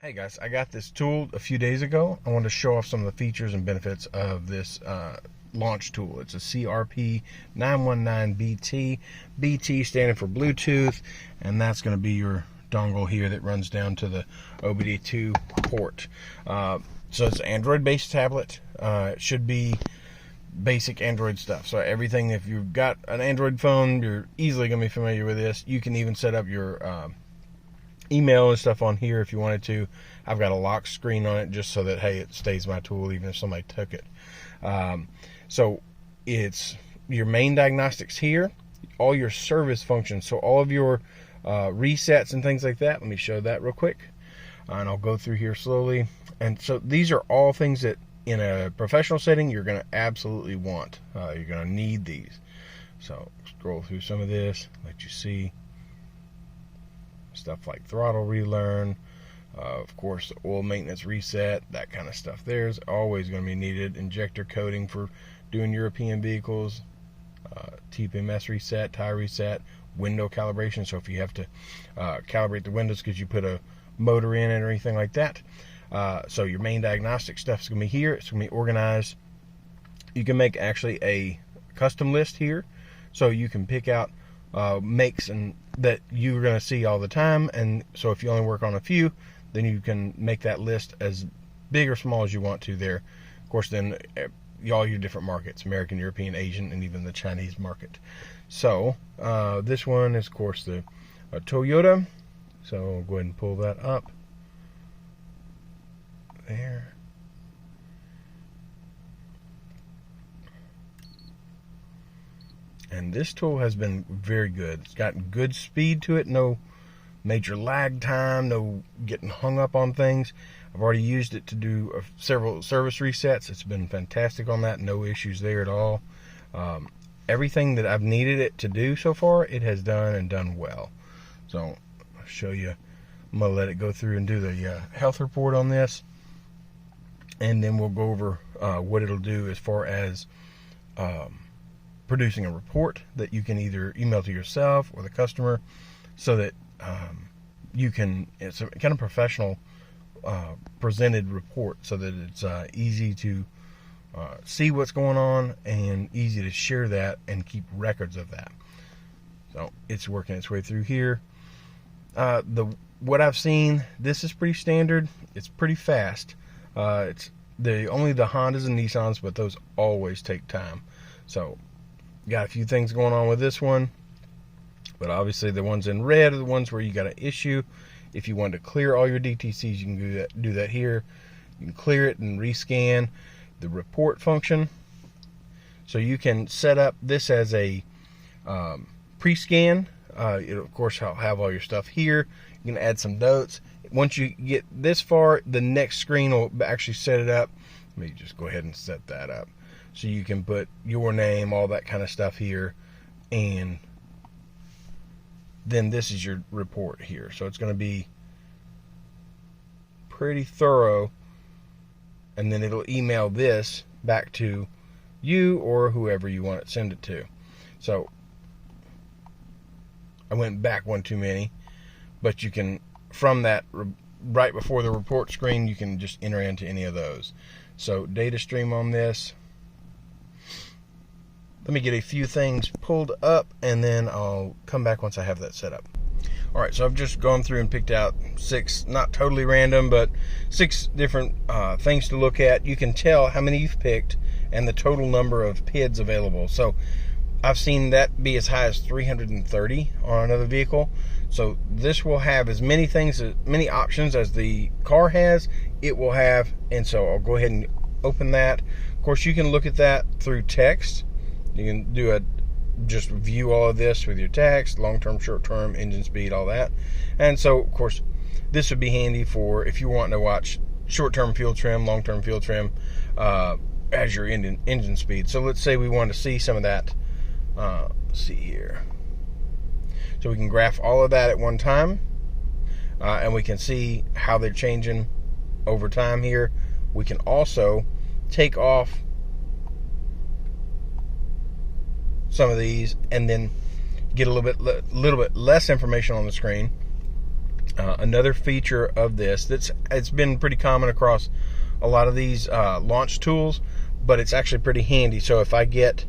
Hey guys, I got this tool a few days ago. I wanted to show off some of the features and benefits of this launch tool. It's a CRP919 BT. BT standing for Bluetooth, and that's going to be your dongle here that runs down to the OBD2 port. So it's an Android-based tablet. It should be basic Android stuff. So everything, if you've got an Android phone, you're easily going to be familiar with this. You can even set up your email and stuff on here if you wanted to. I've got a lock screen on it just so that, hey, it stays my tool even if somebody took it. So it's your main diagnostics here, all your service functions, so all of your resets and things like that. Let me show that real quick, and I'll go through here slowly. And so these are all things that in a professional setting you're going to absolutely want. You're going to need these. So scroll through some of this, let you see stuff like throttle relearn, of course the oil maintenance reset, that kind of stuff there's always going to be needed. Injector coating for doing European vehicles, TPMS reset, tire reset, window calibration, so if you have to calibrate the windows because you put a motor in it or anything like that. So your main diagnostic stuff is going to be here. It's going to be organized. You can make actually a custom list here, so you can pick out makes and that you're going to see all the time, and so if you only work on a few, then you can make that list as big or small as you want to there. Of course, then all your different markets, American, European, Asian, and even the Chinese market. So this one is, of course, the Toyota. So I'll go ahead and pull that up there. And this tool has been very good. It's got good speed to it, no major lag time, no getting hung up on things. I've already used it to do several service resets. It's been fantastic on that, no issues there at all. Everything that I've needed it to do so far, it has done and done well. So I'll show you. I'm going to let it go through and do the health report on this, and then we'll go over what it'll do as far as producing a report that you can either email to yourself or the customer, so that you can, it's a kind of professional presented report, so that it's easy to see what's going on and easy to share that and keep records of that. So it's working its way through here. What I've seen, this is pretty standard. It's pretty fast. It's only the Hondas and Nissans, but those always take time. So got a few things going on with this one, but obviously the ones in red are the ones where you got an issue. If you want to clear all your DTCs, you can do that here. You can clear it and rescan the report function. So you can set up this as a pre-scan. It'll of course have all your stuff here. You can add some notes. Once you get this far, the next screen will actually set it up. Let me just go ahead and set that up. So you can put your name, all that kind of stuff here, and then this is your report here. So it's going to be pretty thorough, and then it'll email this back to you or whoever you want to send it to. So I went back one too many, but you can, from that right before the report screen, you can just enter into any of those. So data stream on this. Let me get a few things pulled up, and then I'll come back once I have that set up. All right, so I've just gone through and picked out 6, not totally random, but 6 different things to look at. You can tell how many you've picked and the total number of PIDs available. So I've seen that be as high as 330 on another vehicle. So this will have as many things, as many options as the car has, it will have. And so I'll go ahead and open that. Of course, you can look at that through text. You can do just view all of this with your text, long-term, short-term, engine speed, all that. And so, of course, this would be handy for if you're wanting to watch short-term fuel trim, long-term fuel trim, as your engine speed. So let's say we want to see some of that. Let's see here. So we can graph all of that at one time, and we can see how they're changing over time here. We can also take off some of these and then get a little bit less information on the screen, Another feature of this it's been pretty common across a lot of these launch tools, but it's actually pretty handy. So if I get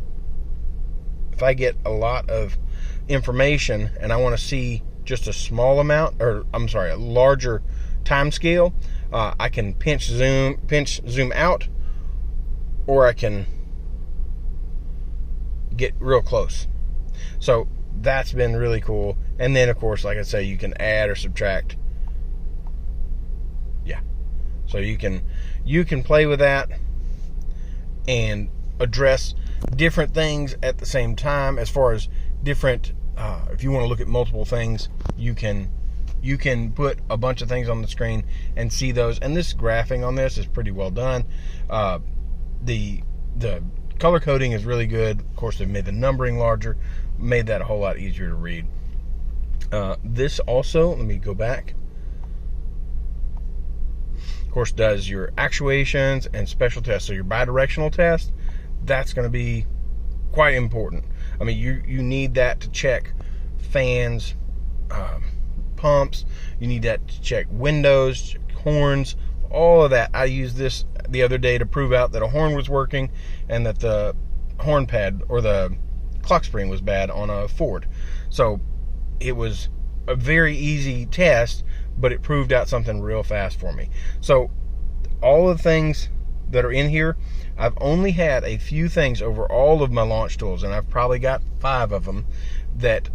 a lot of information and I want to see just a small amount, or I'm sorry, a larger time scale, I can pinch zoom out, or I can get real close. So that's been really cool. And then, of course, like I say, you can add or subtract. Yeah. So you can play with that and address different things at the same time. As far as different, if you want to look at multiple things, you can put a bunch of things on the screen and see those. And this graphing on this is pretty well done. The color coding is really good. Of course, they've made the numbering larger, made that a whole lot easier to read. This also, let me go back, of course, does your actuations and special tests. So your bidirectional test, that's going to be quite important. I mean, you need that to check fans, pumps. You need that to check windows, horns, all of that. I used this the other day to prove out that a horn was working and that the horn pad or the clock spring was bad on a Ford. So it was a very easy test, but it proved out something real fast for me. So all of the things that are in here, I've only had a few things over all of my launch tools, and I've probably got 5 of them, that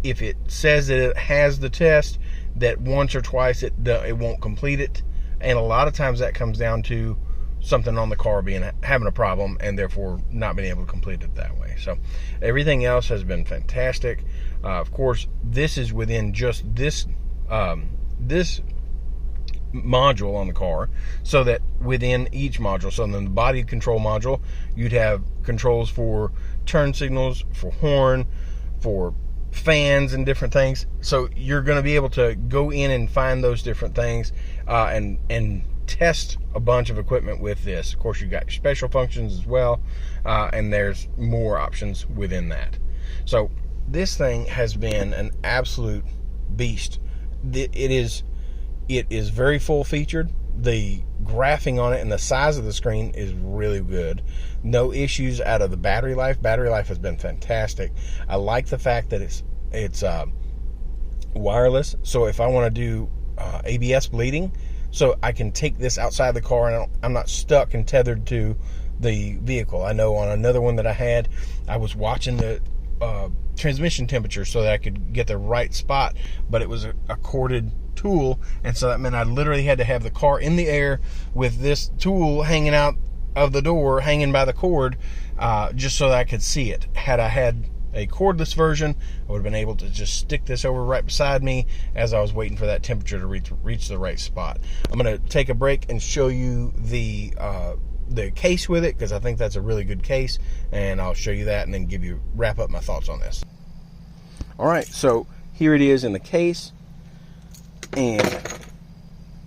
if it says that it has the test, that once or twice it won't complete it. And a lot of times that comes down to something on the car having a problem, and therefore not being able to complete it that way. So everything else has been fantastic. Of course, this is within just this module on the car, so that within each module, so in the body control module, you'd have controls for turn signals, for horn, for fans and different things. So you're going to be able to go in and find those different things and test a bunch of equipment with this. Of course, you've got your special functions as well, and there's more options within that. So this thing has been an absolute beast. It is very full featured. The graphing on it and the size of the screen is really good. No issues out of the battery life. Battery life has been fantastic. I like the fact that it's wireless. So if I want to do ABS bleeding, so I can take this outside the car and I'm not stuck and tethered to the vehicle. I know on another one that I had, I was watching the transmission temperature so that I could get the right spot, but it was a corded tool, and so that meant I literally had to have the car in the air with this tool hanging out of the door, hanging by the cord, just so that I could see it. Had I had a cordless version, I would have been able to just stick this over right beside me as I was waiting for that temperature to reach the right spot. I'm going to take a break and show you the case with it, because I think that's a really good case, and I'll show you that and then wrap up my thoughts on this. All right, so here it is in the case, and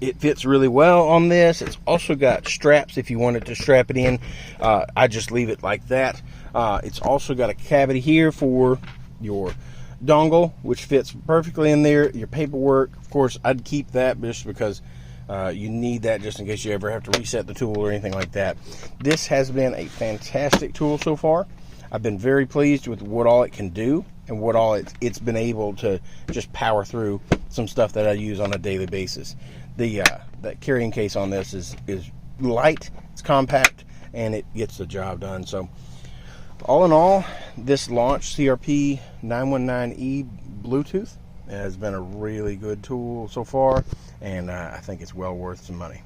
it fits really well on this. It's also got straps if you wanted to strap it in. I just leave it like that. It's also got a cavity here for your dongle, which fits perfectly in there. Your paperwork, of course, I'd keep that just because you need that just in case you ever have to reset the tool or anything like that. This has been a fantastic tool so far. I've been very pleased with what all it can do and what all it's been able to just power through some stuff that I use on a daily basis. That carrying case on this is light, it's compact, and it gets the job done. So all in all, this launch CRP919E Bluetooth has been a really good tool so far, and I think it's well worth some money.